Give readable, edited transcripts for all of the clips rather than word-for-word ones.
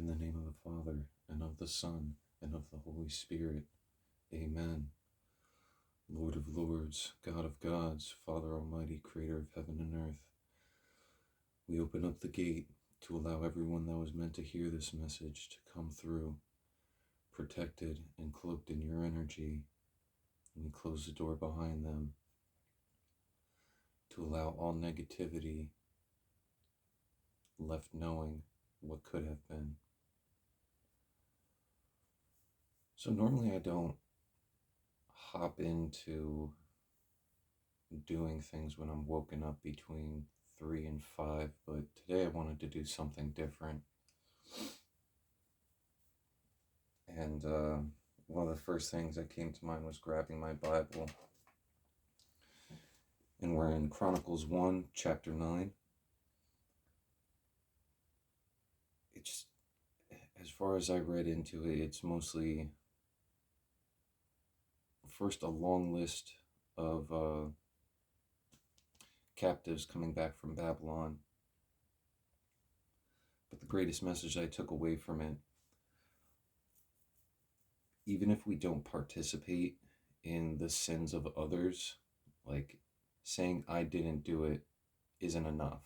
In the name of the Father, and of the Son, and of the Holy Spirit. Amen. Lord of lords, God of gods, Father Almighty, Creator of heaven and earth, we open up the gate to allow everyone that was meant to hear this message to come through, protected and cloaked in your energy. And we close the door behind them to allow all negativity left knowing what could have been. So normally I don't hop into doing things when I'm woken up between 3 and 5, but today I wanted to do something different. And one of the first things that came to mind was grabbing my Bible. And we're in Chronicles 1, chapter 9. It's, as far as I read into it, it's mostly first a long list of captives coming back from Babylon. But the greatest message I took away from it, even if we don't participate in the sins of others, like saying I didn't do it isn't enough.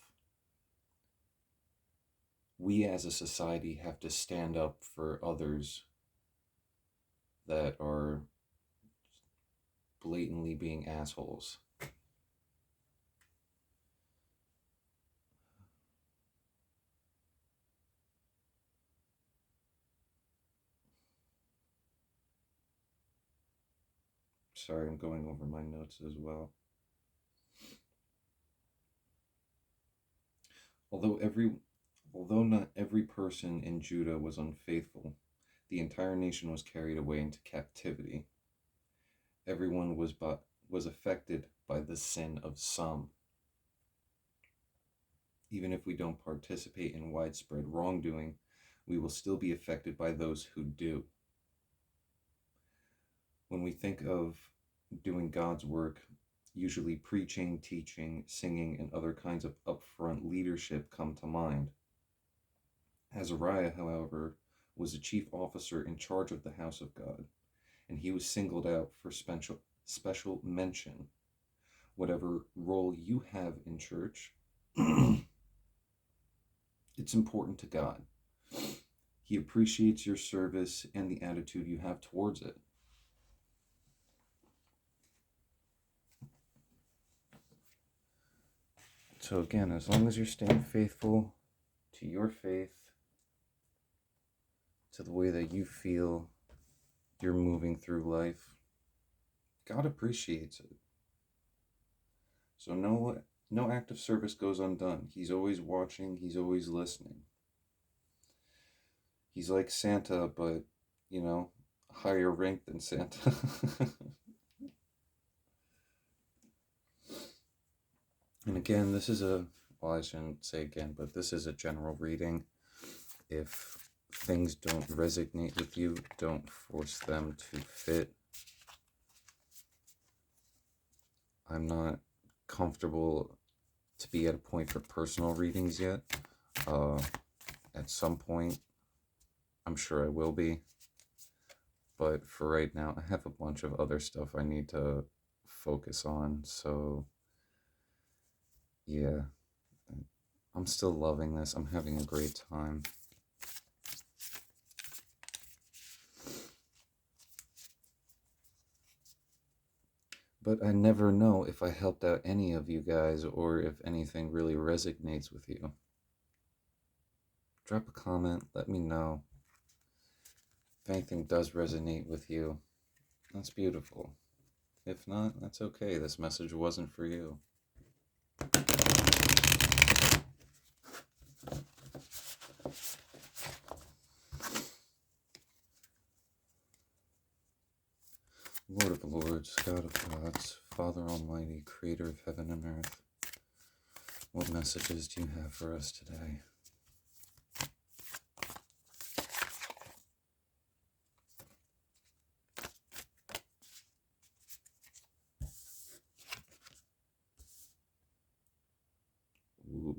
We as a society have to stand up for others that are blatantly being assholes. Sorry, I'm going over my notes as well. Although not every person in Judah was unfaithful, the entire nation was carried away into captivity. Everyone was affected by the sin of some. Even if we don't participate in widespread wrongdoing, we will still be affected by those who do. When we think of doing God's work, usually preaching, teaching, singing, and other kinds of upfront leadership come to mind. Azariah, however, was a chief officer in charge of the house of God, and he was singled out for special mention. Whatever role you have in church, it's important to God. He appreciates your service and the attitude you have towards it. So again, as long as you're staying faithful to your faith, to the way that you feel you're moving through life, God appreciates it. So no act of service goes undone. He's always watching, he's always listening. He's like Santa, but, higher rank than Santa. And again, this is I shouldn't say again, but this is a general reading. If things don't resonate with you, don't force them to fit. I'm not comfortable to be at a point for personal readings yet. At some point, I'm sure I will be. But for right now, I have a bunch of other stuff I need to focus on. So, yeah, I'm still loving this. I'm having a great time. But I never know if I helped out any of you guys or if anything really resonates with you. Drop a comment, let me know. If anything does resonate with you, that's beautiful. If not, that's okay. This message wasn't for you. Lord of lords, God of gods, Father Almighty, Creator of heaven and earth, what messages do you have for us today? Ooh,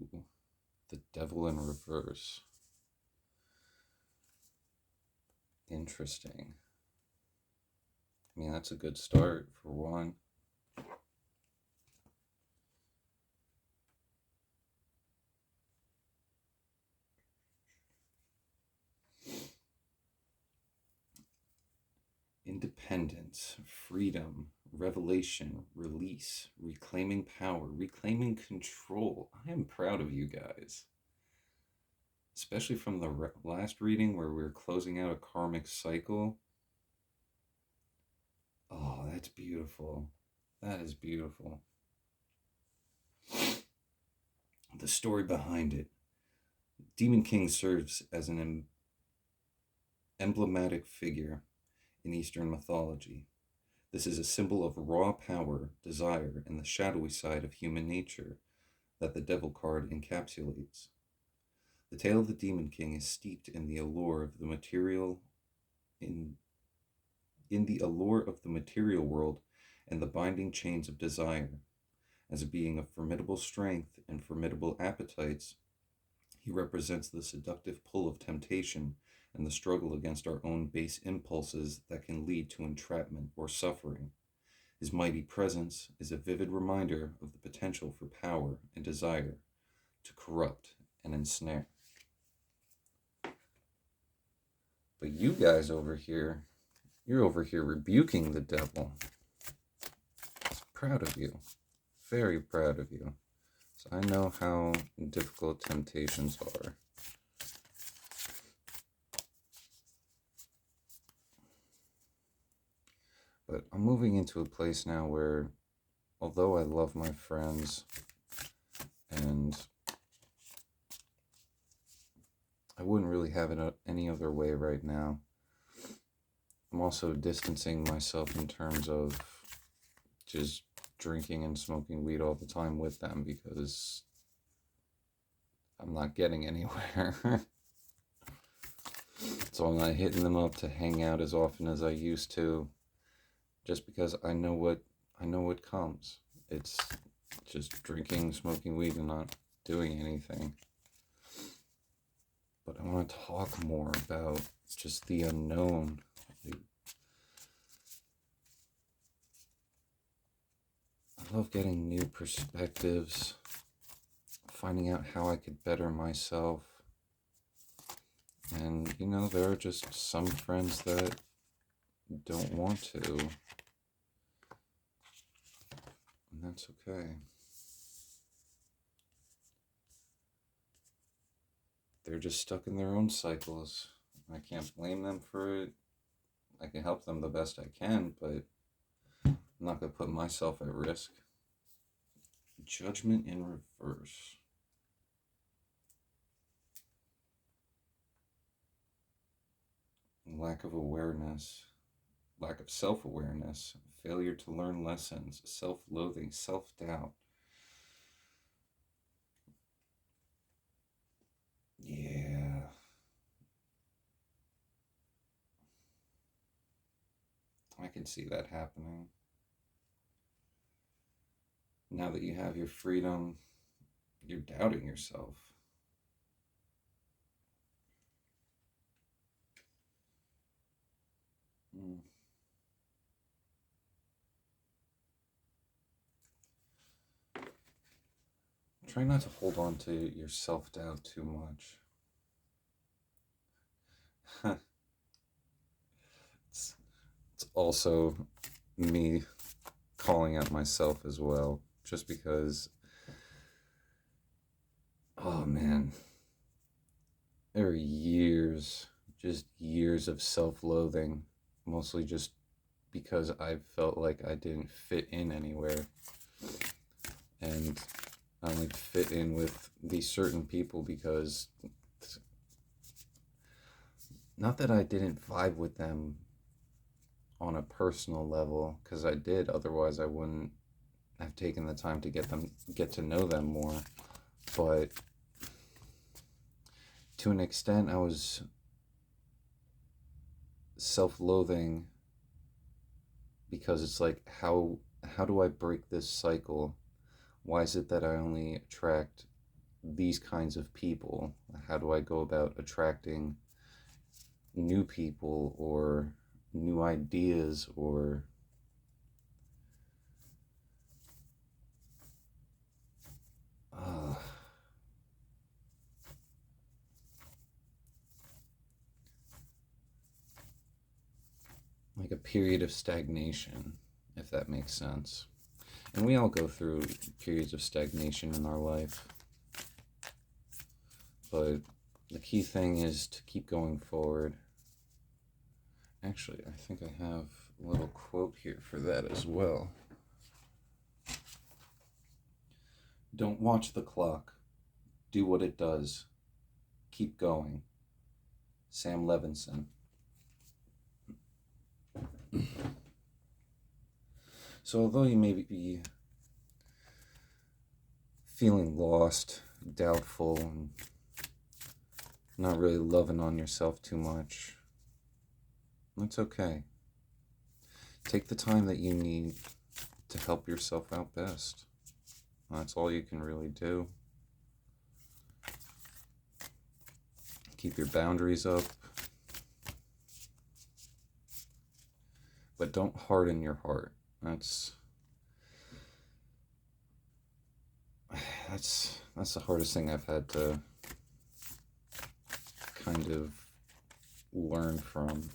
the devil in reverse. Interesting. I mean, that's a good start for one. Independence, freedom, revelation, release, reclaiming power, reclaiming control. I am proud of you guys. Especially from the last reading where we were closing out a karmic cycle. Oh, that's beautiful. That is beautiful. The story behind it. Demon King serves as an emblematic figure in Eastern mythology. This is a symbol of raw power, desire, and the shadowy side of human nature that the Devil card encapsulates. The tale of the Demon King is steeped in the allure of the material in the allure of the material world and the binding chains of desire. As a being of formidable strength and formidable appetites, he represents the seductive pull of temptation and the struggle against our own base impulses that can lead to entrapment or suffering. His mighty presence is a vivid reminder of the potential for power and desire to corrupt and ensnare. But you guys over here, you're over here rebuking the devil. Proud of you. Very proud of you. So I know how difficult temptations are. But I'm moving into a place now where, although I love my friends and I wouldn't really have it any other way right now, I'm also distancing myself in terms of just drinking and smoking weed all the time with them because I'm not getting anywhere. So I'm not hitting them up to hang out as often as I used to, just because I know what comes. It's just drinking, smoking weed, and not doing anything. But I want to talk more about just the unknown. I love getting new perspectives, finding out how I could better myself. And, there are just some friends that don't want to. And that's okay. They're just stuck in their own cycles. I can't blame them for it. I can help them the best I can, but I'm not going to put myself at risk. Judgment in reverse. Lack of awareness, lack of self-awareness, failure to learn lessons, self-loathing, self-doubt. Yeah. I can see that happening. Now that you have your freedom, you're doubting yourself. Try not to hold on to your self-doubt too much. It's also me calling out myself as well, just because, oh man, there are years of self-loathing, mostly just because I felt like I didn't fit in anywhere. And I only fit in with these certain people because, not that I didn't vibe with them on a personal level, because I did, otherwise I wouldn't have taken the time to get to know them more, but to an extent I was self-loathing because it's like, how do I break this cycle? Why is it that I only attract these kinds of people? How do I go about attracting new people or new ideas or uh, like a period of stagnation, if that makes sense. And we all go through periods of stagnation in our life. But the key thing is to keep going forward. Actually, I think I have a little quote here for that as well. Don't watch the clock. Do what it does. Keep going. Sam Levinson. So although you may be feeling lost, doubtful, and not really loving on yourself too much, that's okay. Take the time that you need to help yourself out best. That's all you can really do. Keep your boundaries up. But don't harden your heart. That's the hardest thing I've had to kind of learn from.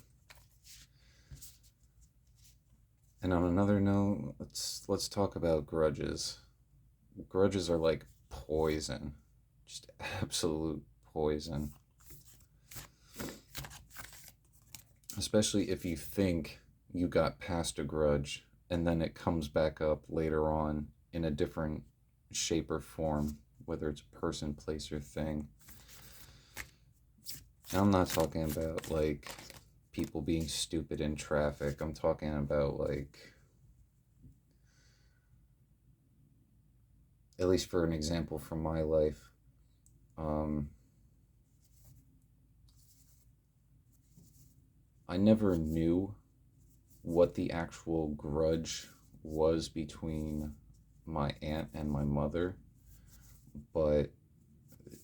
And on another note, let's talk about grudges. Grudges are like poison. Just absolute poison. Especially if you think you got past a grudge and then it comes back up later on in a different shape or form, whether it's a person, place, or thing. I'm not talking about like people being stupid in traffic. I'm talking about like, at least for an example from my life, I never knew what the actual grudge was between my aunt and my mother, but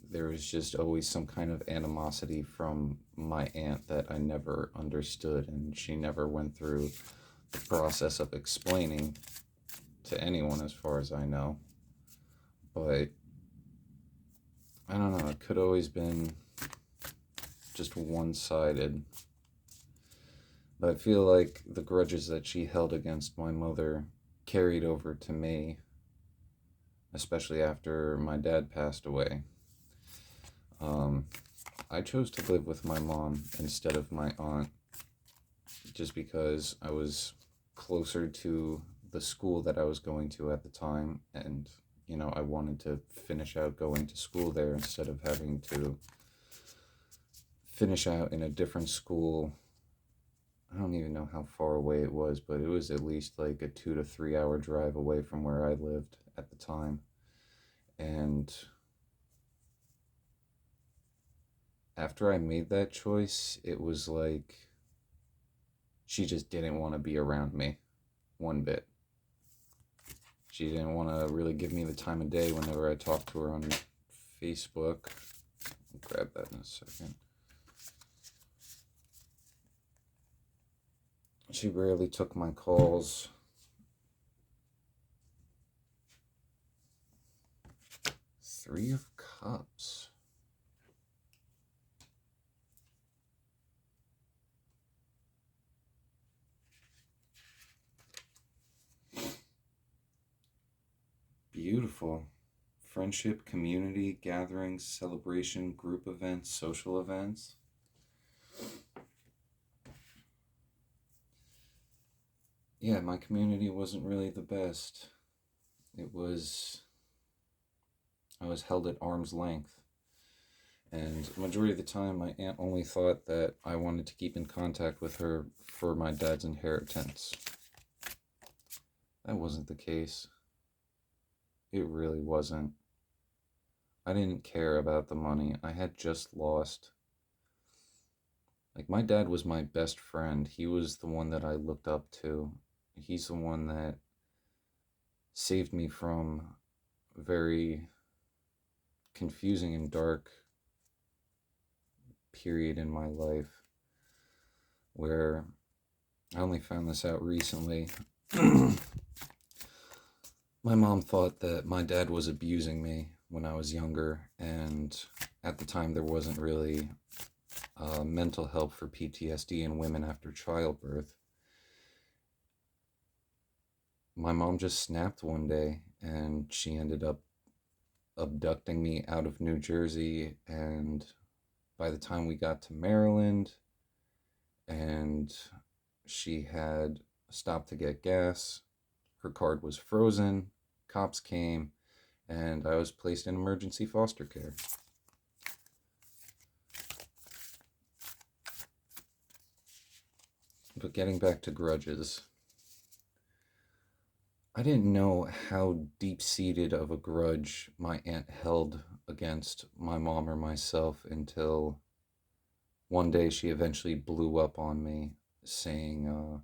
there was just always some kind of animosity from my aunt that I never understood, and she never went through the process of explaining to anyone as far as I know. But I don't know, it could always been just one-sided. But I feel like the grudges that she held against my mother carried over to me, especially after my dad passed away. I chose to live with my mom instead of my aunt just because I was closer to the school that I was going to at the time, and I wanted to finish out going to school there instead of having to finish out in a different school. I don't even know how far away it was, but it was at least like a 2 to 3 hour drive away from where I lived at the time. And after I made that choice, it was like she just didn't want to be around me one bit. She didn't want to really give me the time of day whenever I talked to her on Facebook. I'll grab that in a second. She rarely took my calls. Three of Cups. Beautiful. Friendship, community, gatherings, celebration, group events, social events. Yeah, my community wasn't really the best. I was held at arm's length. And the majority of the time, my aunt only thought that I wanted to keep in contact with her for my dad's inheritance. That wasn't the case. It really wasn't. I didn't care about the money. I had just lost. Like, my dad was my best friend. He was the one that I looked up to. He's the one that saved me from a very confusing and dark period in my life. where I only found this out recently. My mom thought that my dad was abusing me when I was younger, and at the time there wasn't really mental help for PTSD in women after childbirth. My mom just snapped one day, and she ended up abducting me out of New Jersey, and by the time we got to Maryland and she had stopped to get gas, her card was frozen, cops came, and I was placed in emergency foster care. But getting back to grudges, I didn't know how deep-seated of a grudge my aunt held against my mom or myself until one day she eventually blew up on me, saying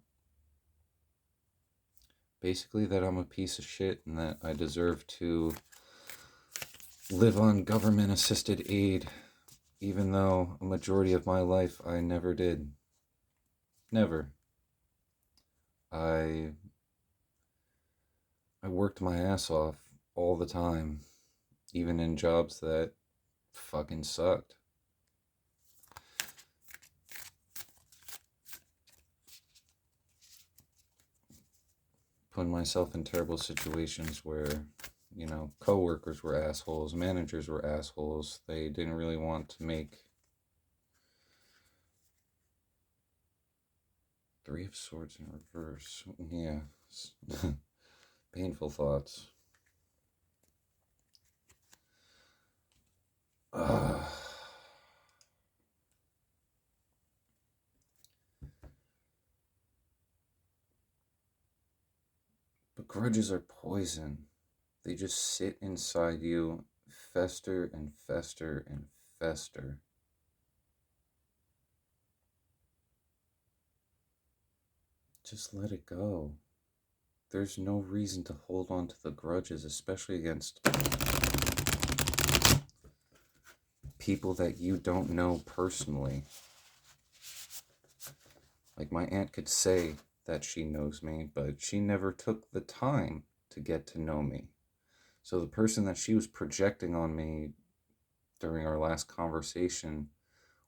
basically that I'm a piece of shit and that I deserve to live on government-assisted aid, even though a majority of my life I never did. Never. I worked my ass off all the time, even in jobs that fucking sucked. Putting myself in terrible situations where, coworkers were assholes, managers were assholes. They didn't really want to make Three of Swords in reverse. Yeah. Painful thoughts. But grudges are poison. They just sit inside you, fester and fester and fester. Just let it go. There's no reason to hold on to the grudges, especially against people that you don't know personally. Like, my aunt could say that she knows me, but she never took the time to get to know me. So the person that she was projecting on me during our last conversation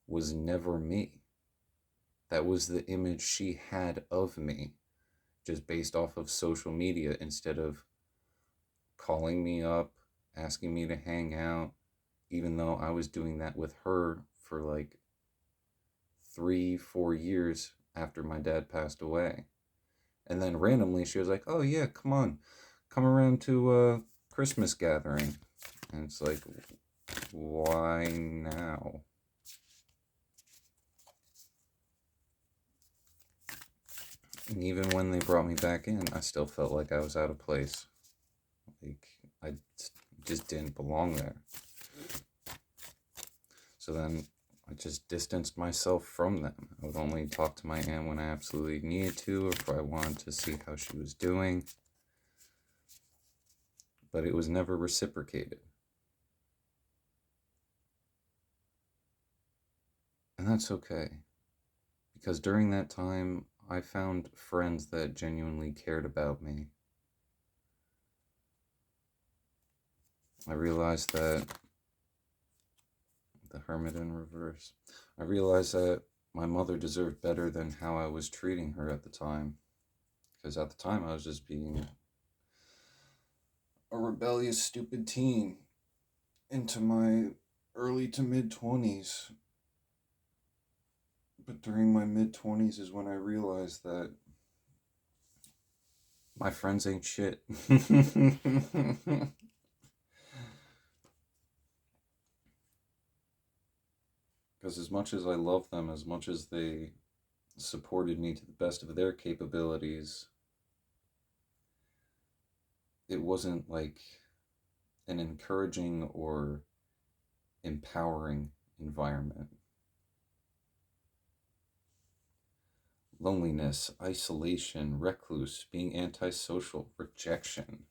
was never me. That was the image she had of me, just based off of social media, instead of calling me up, asking me to hang out, even though I was doing that with her for like 3-4 years after my dad passed away. And then randomly she was like, oh yeah, come around to a Christmas gathering. And it's like, why now? And even when they brought me back in, I still felt like I was out of place. Like, I just didn't belong there. So then I just distanced myself from them. I would only talk to my aunt when I absolutely needed to, or if I wanted to see how she was doing. But it was never reciprocated. And that's okay. Because during that time, I found friends that genuinely cared about me. I realized that the Hermit in reverse. I realized that my mother deserved better than how I was treating her at the time. Because at the time I was just being a rebellious, stupid teen into my early to mid-20s. But during my mid-20s is when I realized that my friends ain't shit. Because as much as I love them, as much as they supported me to the best of their capabilities, it wasn't like an encouraging or empowering environment. Loneliness, isolation, recluse, being antisocial, rejection.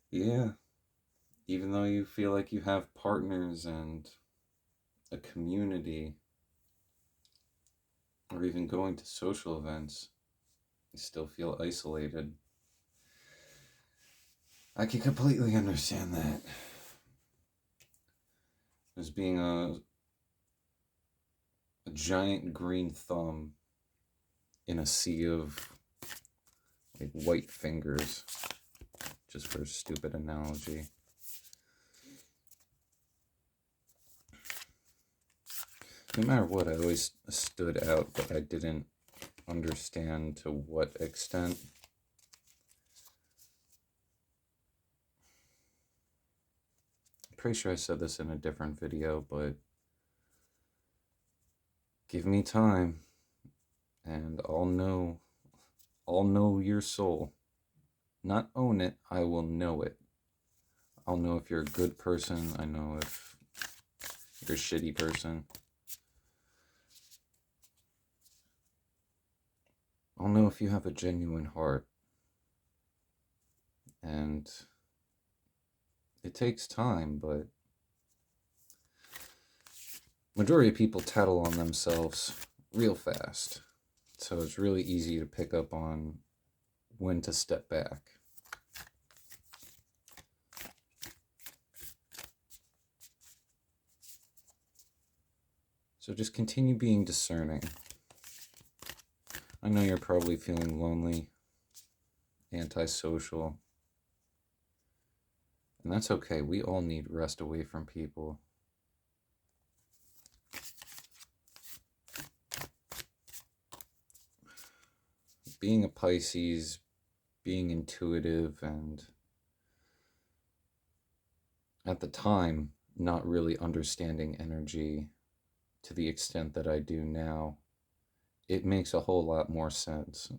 Yeah. Even though you feel like you have partners and a community, or even going to social events, you still feel isolated. I can completely understand that. As being a giant green thumb in a sea of like white fingers, just for a stupid analogy. No matter what, I always stood out, but I didn't understand to what extent. I'm pretty sure I said this in a different video, but give me time and I'll know your soul. Not own it, I will know it. I'll know if you're a good person, I know if you're a shitty person. I'll know if you have a genuine heart. And it takes time, but majority of people tattle on themselves real fast. So it's really easy to pick up on when to step back. So just continue being discerning. I know you're probably feeling lonely, antisocial, and that's okay. We all need rest away from people. Being a Pisces, being intuitive, and at the time, not really understanding energy to the extent that I do now, it makes a whole lot more sense.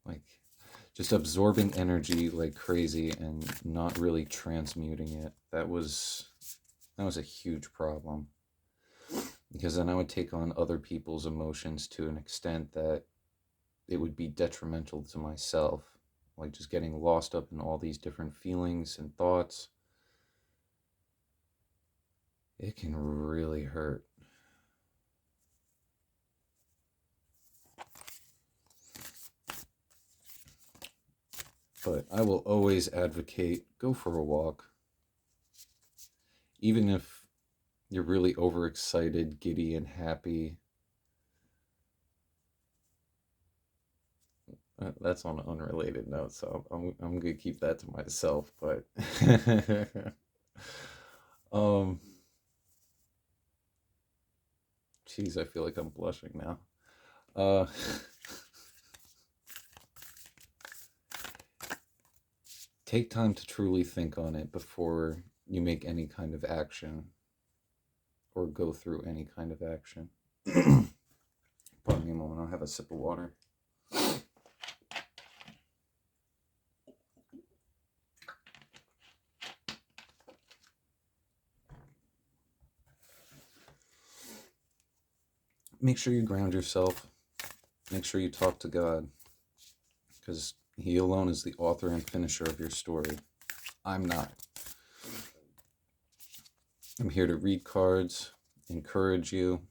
Like, just absorbing energy like crazy and not really transmuting it. That was a huge problem. Because then I would take on other people's emotions to an extent that it would be detrimental to myself. Like just getting lost up in all these different feelings and thoughts. It can really hurt. But I will always advocate, go for a walk. Even if you're really overexcited, giddy, and happy. That's on an unrelated note, so I'm gonna keep that to myself. But geez, I feel like I'm blushing now. Take time to truly think on it before you make any kind of action or go through any kind of action. Pardon me a moment, I'll have a sip of water. Make sure you ground yourself. Make sure you talk to God, because He alone is the author and finisher of your story. I'm not. I'm here to read cards, encourage you.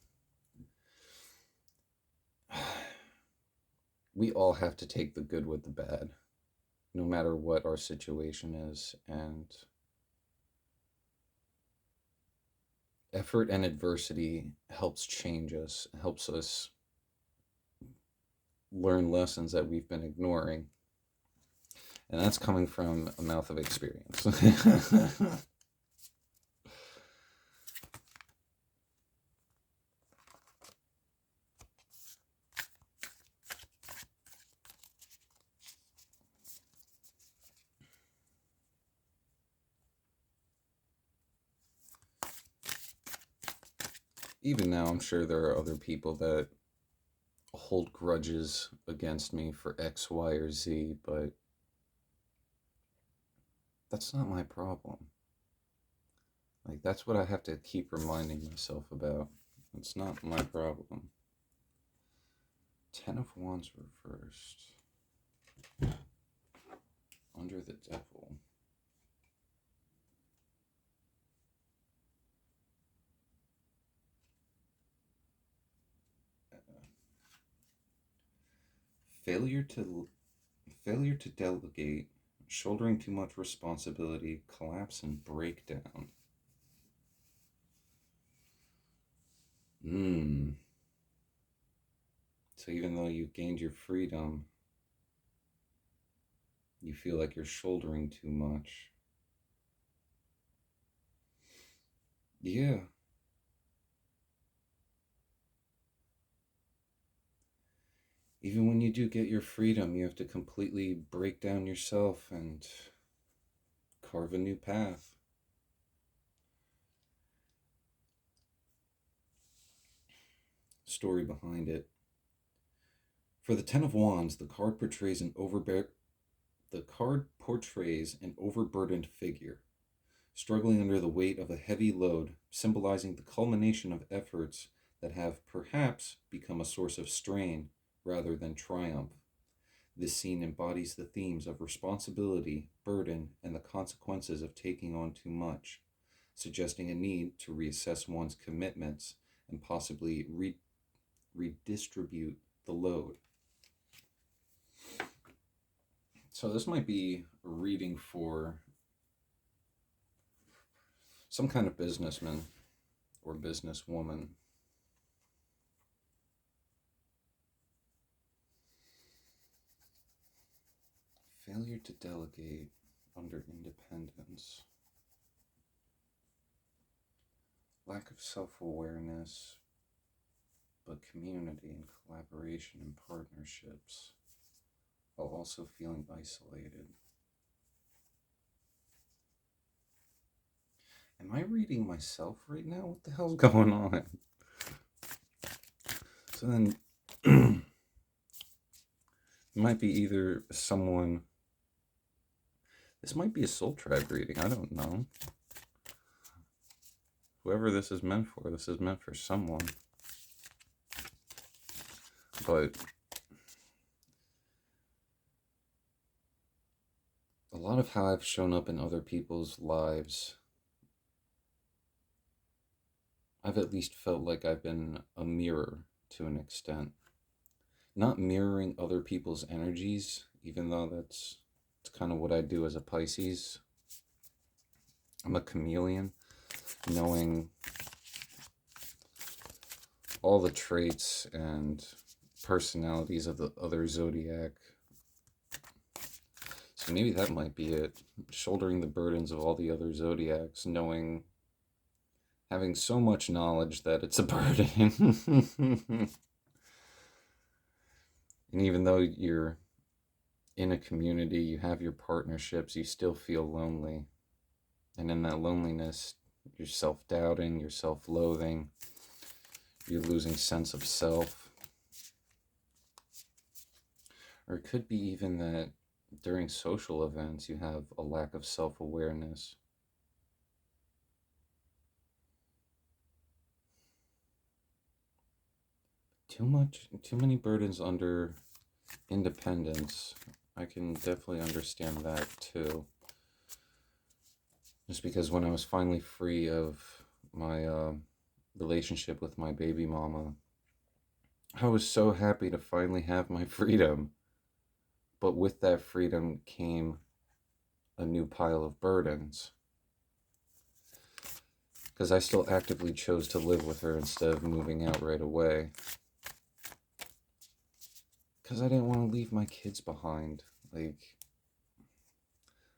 We all have to take the good with the bad, no matter what our situation is, and effort and adversity helps change us, helps us learn lessons that we've been ignoring. And that's coming from a mouth of experience. Even now, I'm sure there are other people that hold grudges against me for X, Y, or Z, but that's not my problem. Like, that's what I have to keep reminding myself about. It's not my problem. 10 of Wands reversed. Under the Devil. failure to delegate, shouldering too much responsibility, collapse and breakdown. So even though you've gained your freedom, you feel like you're shouldering too much. Yeah. Even when you do get your freedom, you have to completely break down yourself and carve a new path. Story behind it. For the Ten of Wands, the card portrays an overburdened figure, struggling under the weight of a heavy load, symbolizing the culmination of efforts that have perhaps become a source of strain rather than triumph. This scene embodies the themes of responsibility, burden, and the consequences of taking on too much, suggesting a need to reassess one's commitments and possibly redistribute the load. So this might be a reading for some kind of businessman or businesswoman. Failure to delegate under independence. Lack of self-awareness, but community and collaboration and partnerships, while also feeling isolated. Am I reading myself right now? What the hell's going on? So then, it might be either someone... This might be a soul tribe reading, I don't know. Whoever this is meant for someone. But a lot of how I've shown up in other people's lives, I've at least felt like I've been a mirror to an extent. Not mirroring other people's energies, even though it's kind of what I do as a Pisces. I'm a chameleon, knowing all the traits and personalities of the other zodiac. So maybe that might be it. Shouldering the burdens of all the other zodiacs, having so much knowledge that it's a burden. And even though you're in a community, you have your partnerships, you still feel lonely. And in that loneliness, you're self-doubting, you're self-loathing, you're losing sense of self. Or it could be even that during social events, you have a lack of self-awareness. Too many burdens under independence. I can definitely understand that too. Just because when I was finally free of my relationship with my baby mama, I was so happy to finally have my freedom. But with that freedom came a new pile of burdens. Because I still actively chose to live with her instead of moving out right away. Because I didn't want to leave my kids behind. Like,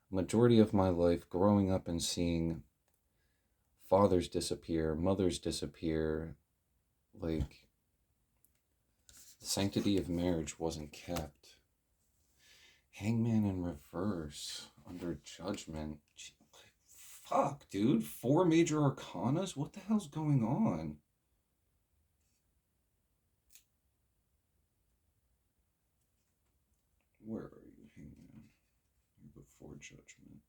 majority of my life growing up and seeing fathers disappear, mothers disappear, like, the sanctity of marriage wasn't kept. Hangman in reverse, under judgment. Fuck, dude. 4 major arcanas? What the hell's going on? Where are you, Hangman? You're before judgment.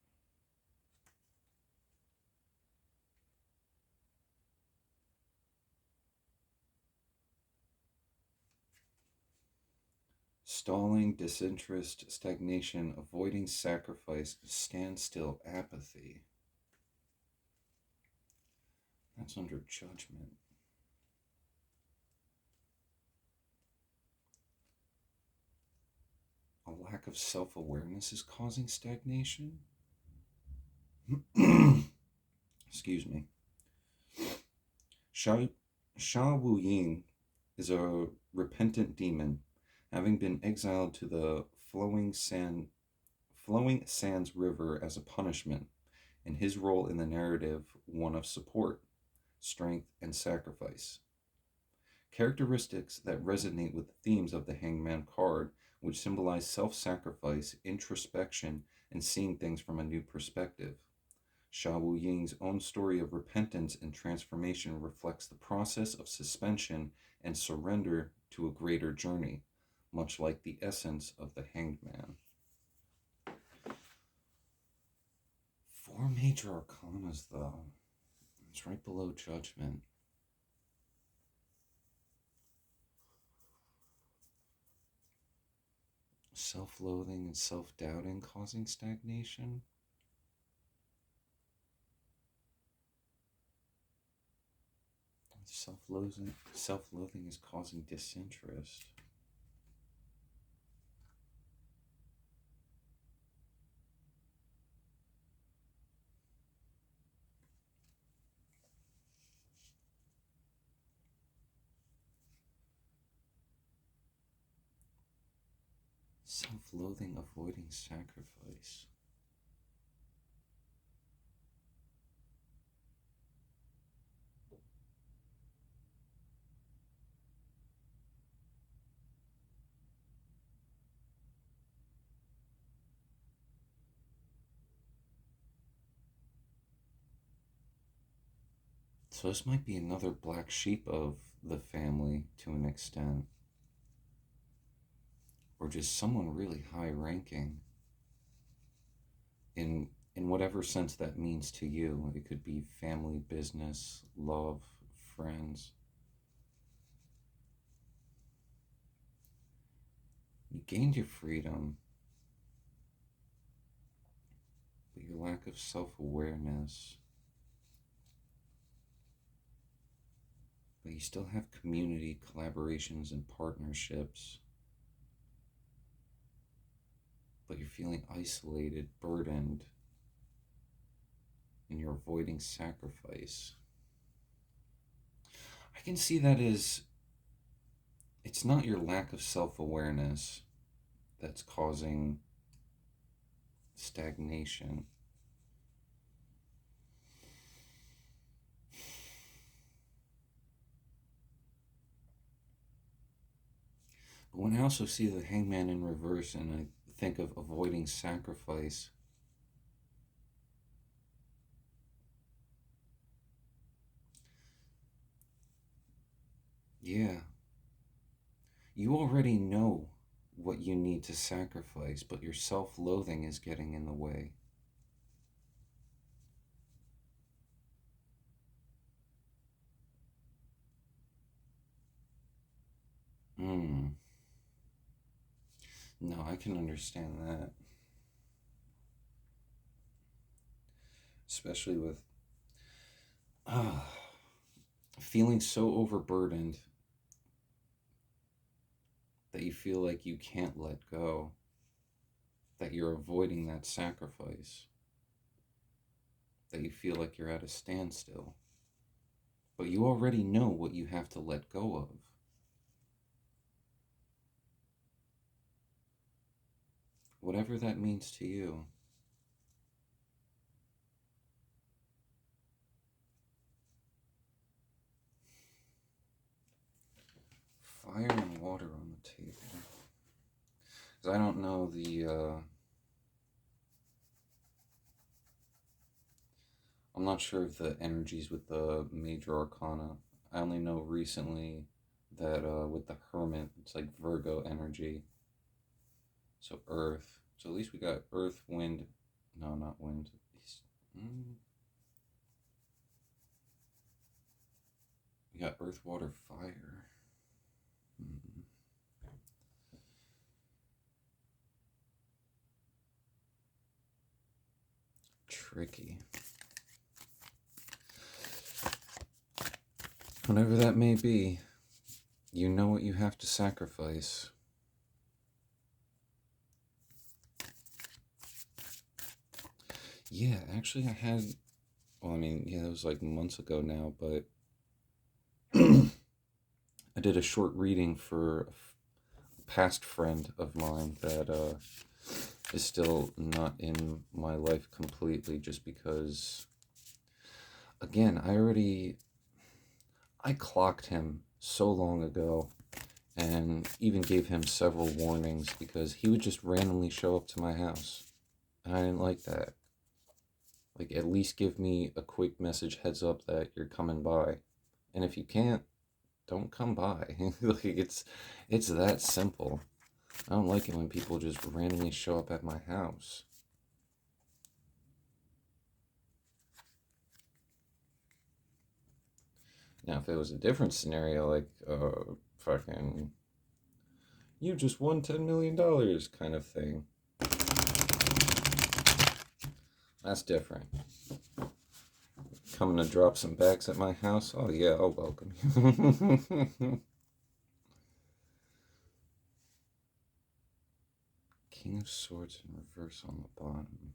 Stalling, disinterest, stagnation, avoiding sacrifice, standstill, apathy. That's under judgment. lack of self-awareness is causing stagnation? Excuse me. Sha Wu Ying is a repentant demon, having been exiled to the flowing sands river as a punishment, and his role in the narrative one of support, strength, and sacrifice. Characteristics that resonate with the themes of the Hangman card, which symbolize self-sacrifice, introspection, and seeing things from a new perspective. Sha Wu Ying's own story of repentance and transformation reflects the process of suspension and surrender to a greater journey, much like the essence of the Hanged Man. 4 major arcanas, though. It's right below Judgment. Self-loathing and self-doubting causing stagnation. Self-loathing is causing disinterest. Self-loathing avoiding sacrifice. So this might be another black sheep of the family to an extent. Or just someone really high ranking. In whatever sense that means to you. It could be family, business, love, friends. You gained your freedom, but your lack of self-awareness. But you still have community, collaborations, and partnerships. But you're feeling isolated, burdened, and you're avoiding sacrifice. I can see that as it's not your lack of self-awareness that's causing stagnation. But when I also see the Hangman in reverse and I think of avoiding sacrifice, yeah, you already know what you need to sacrifice, but your self-loathing is getting in the way. No, I can understand that. Especially with feeling so overburdened that you feel like you can't let go, that you're avoiding that sacrifice, that you feel like you're at a standstill. But you already know what you have to let go of. Whatever that means to you. Fire and water on the table. Because I don't know I'm not sure of the energies with the major arcana. I only know recently that with the Hermit, it's like Virgo energy. So earth. So at least we got earth, wind. No, not wind. We got earth, water, fire. Tricky. Whatever that may be, you know what you have to sacrifice. Yeah, actually, I had. Well, I mean, yeah, it was like months ago now, but I did a short reading for a past friend of mine that is still not in my life completely, just because, again, I clocked him so long ago and even gave him several warnings because he would just randomly show up to my house. And I didn't like that. Like, at least give me a quick message heads up that you're coming by. And if you can't, don't come by. Like, it's that simple. I don't like it when people just randomly show up at my house. Now, if it was a different scenario, like, fucking, you just won $10 million kind of thing, that's different. Coming to drop some bags at my house? Oh, yeah, I'll welcome you. King of Swords in reverse on the bottom.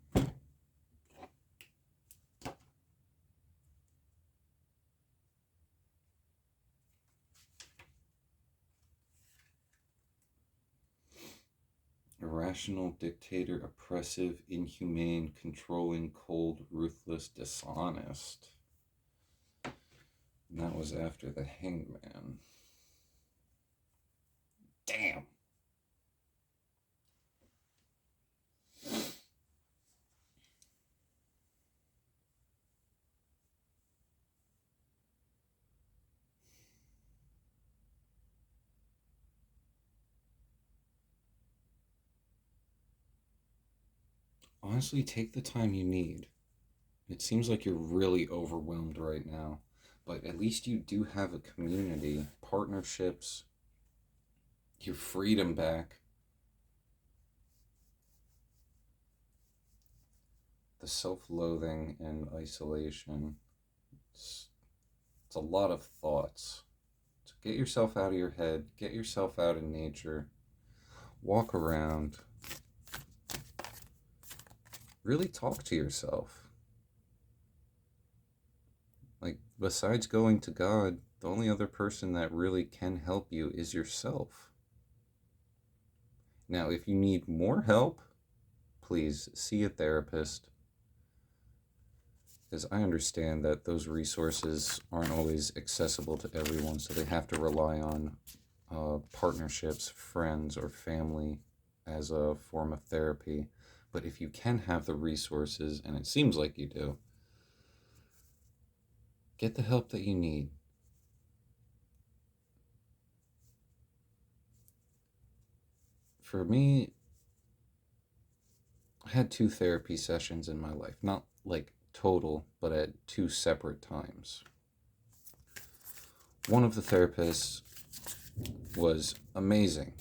Irrational, dictator, oppressive, inhumane, controlling, cold, ruthless, dishonest. And that was after the Hangman. Damn. Honestly, take the time you need. It seems like you're really overwhelmed right now, but at least you do have a community, partnerships, your freedom back. The self-loathing and isolation. It's a lot of thoughts. So get yourself out of your head, get yourself out in nature, walk around, really talk to yourself. Like, besides going to God, the only other person that really can help you is yourself. Now, if you need more help, please see a therapist, because I understand that those resources aren't always accessible to everyone, so they have to rely on partnerships, friends, or family as a form of therapy. But if you can have the resources, and it seems like you do, get the help that you need. For me, I had 2 therapy sessions in my life. Not like total, but at 2 separate times. One of the therapists was amazing,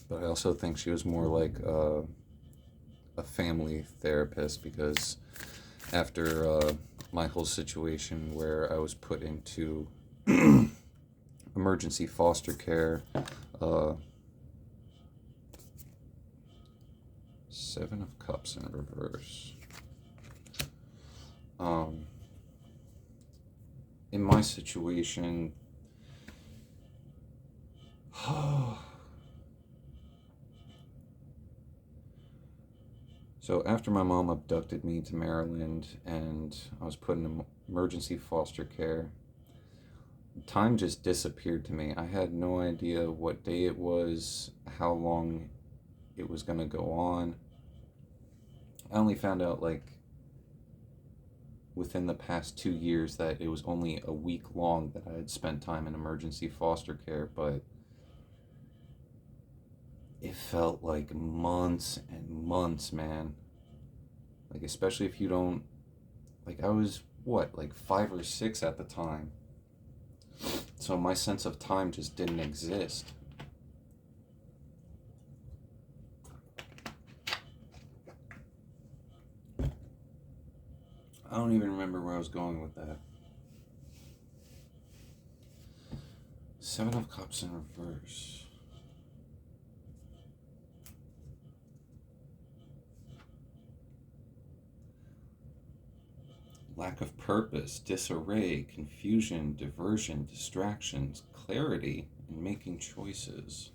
but I also think she was more like a family therapist, because after my whole situation where I was put into emergency foster care, 7 of Cups in reverse. In my situation, so after my mom abducted me to Maryland and I was put in emergency foster care, time just disappeared to me. I had no idea what day it was, how long it was going to go on. I only found out like within the past 2 years that it was only a week long that I had spent time in emergency foster care, but it felt like months and months, man. Like, especially if you don't, like, I was, what, like 5 or 6 at the time. So my sense of time just didn't exist. I don't even remember where I was going with that. 7 of Cups in reverse. lack of purpose, disarray, confusion, diversion, distractions, clarity, and making choices.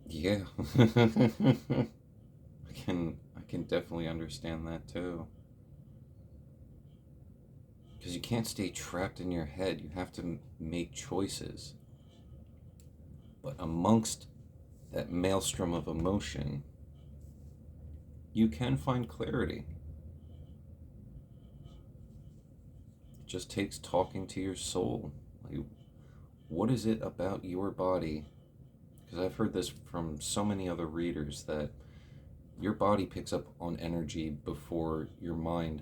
Yeah. I can definitely understand that too. Because you can't stay trapped in your head. You have to make choices. But amongst that maelstrom of emotion, you can find clarity. It just takes talking to your soul. Like, what is it about your body? Because I've heard this from so many other readers that your body picks up on energy before your mind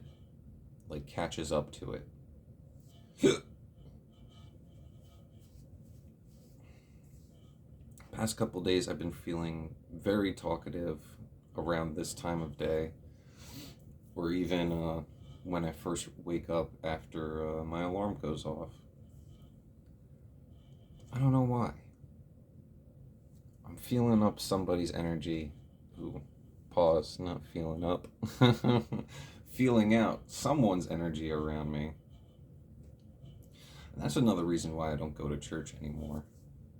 like catches up to it. Past couple days I've been feeling very talkative around this time of day, or even when I first wake up after my alarm goes off. I don't know why. I'm feeling up somebody's energy. Ooh, pause, not feeling up. Feeling out someone's energy around me. And that's another reason why I don't go to church anymore.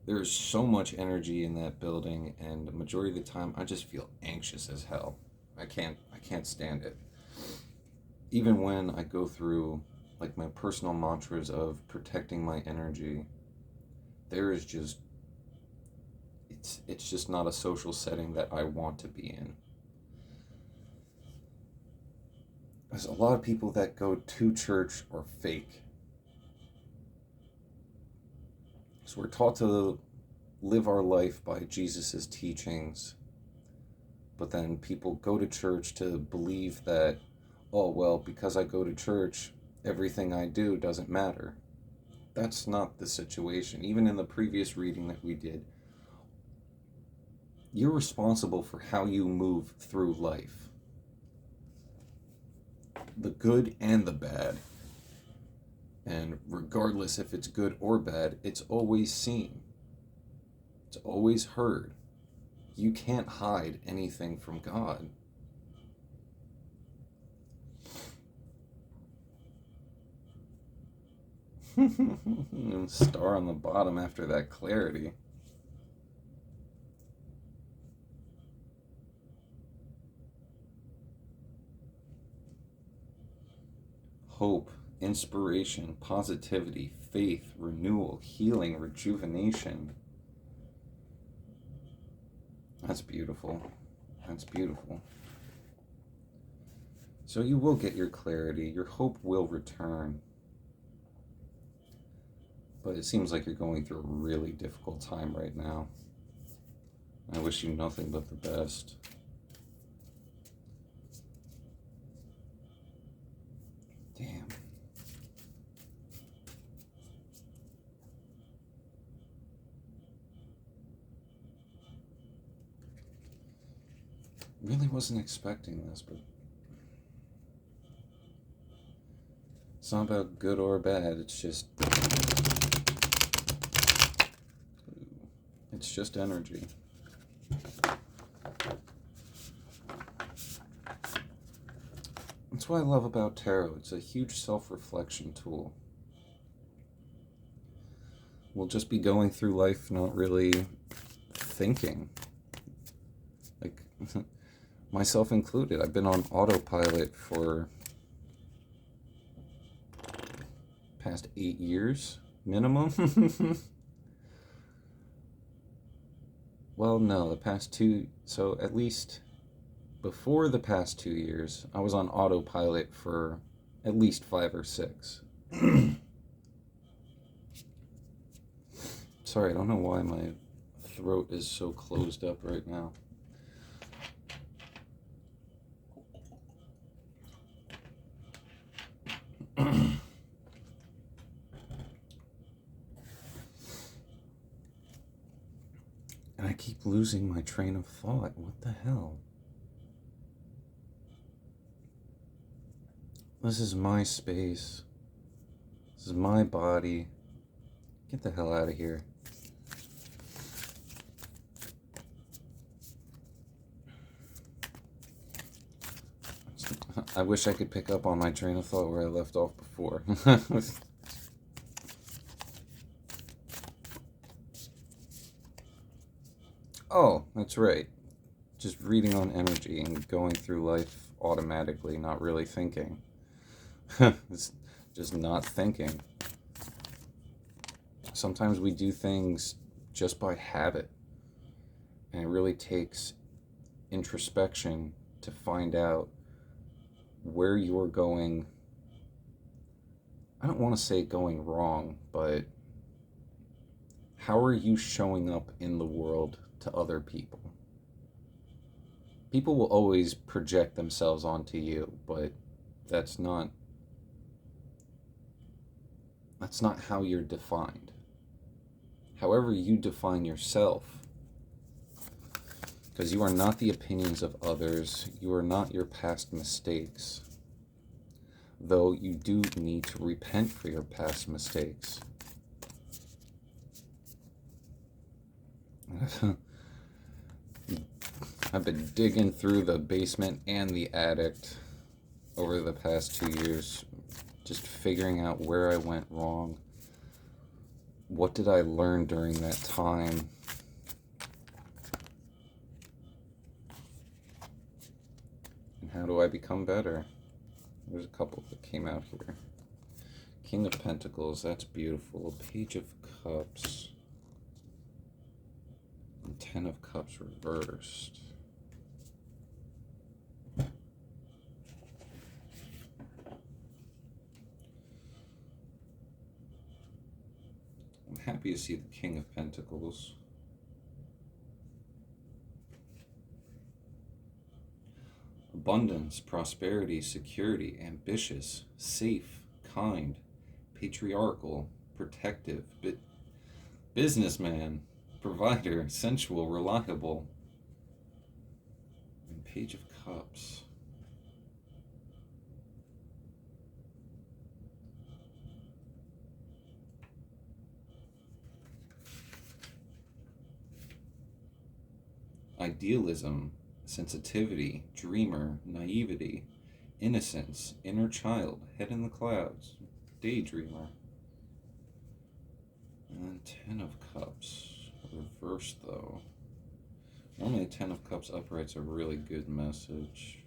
There's so much energy in that building, and the majority of the time I just feel anxious as hell. I can't stand it. Even when I go through like my personal mantras of protecting my energy, there is just it's just not a social setting that I want to be in. There's a lot of people that go to church are fake. So we're taught to live our life by Jesus' teachings, but then people go to church to believe that, oh, well, because I go to church, everything I do doesn't matter. That's not the situation. Even in the previous reading that we did, you're responsible for how you move through life. The good and the bad. And regardless if it's good or bad, it's always seen. It's always heard. You can't hide anything from God. And star on the bottom after that clarity. Hope, inspiration, positivity, faith, renewal, healing, rejuvenation. That's beautiful. That's beautiful. So you will get your clarity. Your hope will return. But it seems like you're going through a really difficult time right now. I wish you nothing but the best. Damn. Really wasn't expecting this, but it's not about good or bad, it's just energy. That's what I love about tarot. It's a huge self-reflection tool. We'll just be going through life not really thinking. Like, myself included. I've been on autopilot for past 8 years, minimum. Well, no, the past 2, so at least before the past 2 years, I was on autopilot for at least 5 or 6. Sorry, I don't know why my throat is so closed up right now. And I keep losing my train of thought. What the hell? This is my space. This is my body. Get the hell out of here. I wish I could pick up on my train of thought where I left off before. Oh, that's right. Just reading on energy and going through life automatically, not really thinking. It's just not thinking. Sometimes we do things just by habit, and it really takes introspection to find out where you're going. I don't want to say going wrong, but how are you showing up in the world to other people? People will always project themselves onto you, but that's not how you're defined. However you define yourself, because you are not the opinions of others, you are not your past mistakes, though you do need to repent for your past mistakes. I've been digging through the basement and the attic over the past 2 years, just figuring out where I went wrong. What did I learn during that time? And how do I become better? There's a couple that came out here. King of Pentacles, that's beautiful. Page of Cups. And 10 of Cups reversed. I'm happy to see the King of Pentacles. Abundance, prosperity, security, ambitious, safe, kind, patriarchal, protective, businessman, provider, sensual, reliable. And Page of Cups. Idealism, sensitivity, dreamer, naivety, innocence, inner child, head in the clouds, daydreamer. And then 10 of Cups. Reversed though. Normally 10 of Cups upright's a really good message.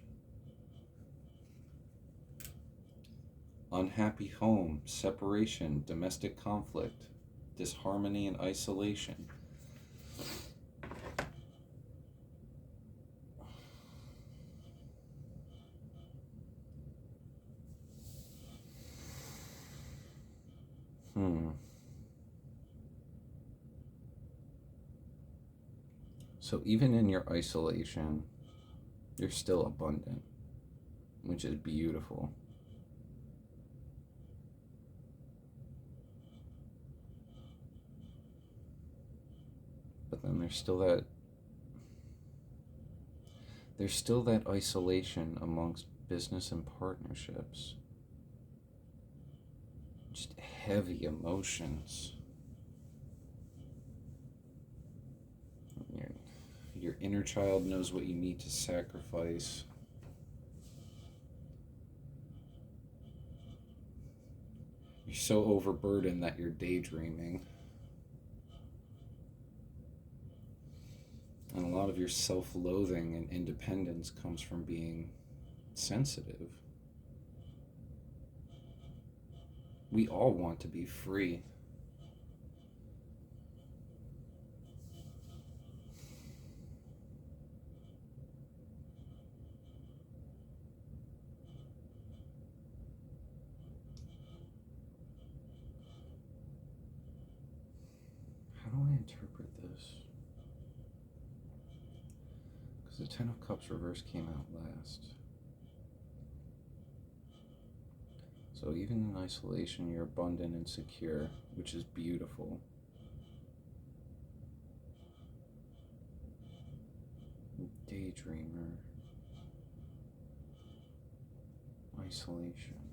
Unhappy home, separation, domestic conflict, disharmony and isolation. So even in your isolation, you're still abundant, which is beautiful. But then there's still that isolation amongst business and partnerships. Just heavy emotions. Your inner child knows what you need to sacrifice. You're so overburdened that you're daydreaming. And a lot of your self-loathing and independence comes from being sensitive. We all want to be free. How do I interpret this? Because the 10 of Cups reverse came out last. So even in isolation, you're abundant and secure, which is beautiful. Daydreamer. Isolation.